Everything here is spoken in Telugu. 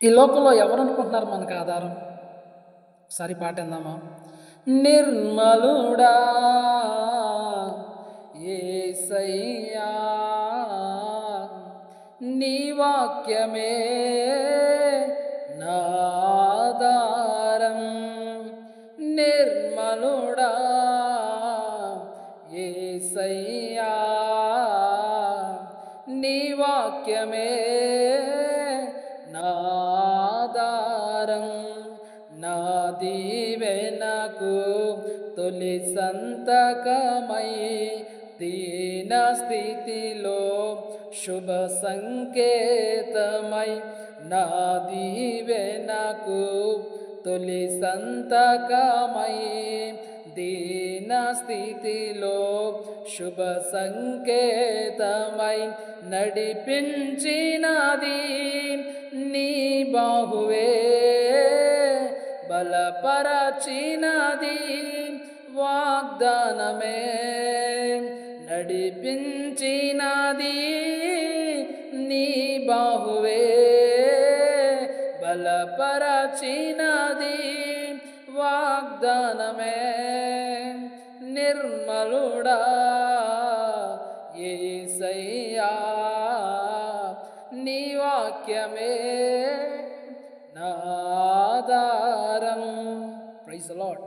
ఈ లోకంలో ఎవరు అనుకుంటున్నారు మనకు ఆధారం? ఒకసారి పాట విందామా? నిర్మలుడా యేసయ్యా నీ వాక్యమే నా ఆధారం. నిర్మలుడా యేసయ్యా నీ వాక్యమే నా ఆధారం. నా దీవెనకు తొలి సంతకమై దీన స్థితిలో శుభ సంకేతమై. నా దీవెనకు తొలి సంతకమై దీన స్థితిలో శుభ సంకేతమై నడిపించినది నీ బాహువే, బలపరచినది వాగ్దానమే. నడిపించినది నీ బాహువే, బలపరచినది వాగ్దానమే. నిర్మలుడా యేసయ్యా నీ వాక్యమే నా ఆధారం. Praise the lord.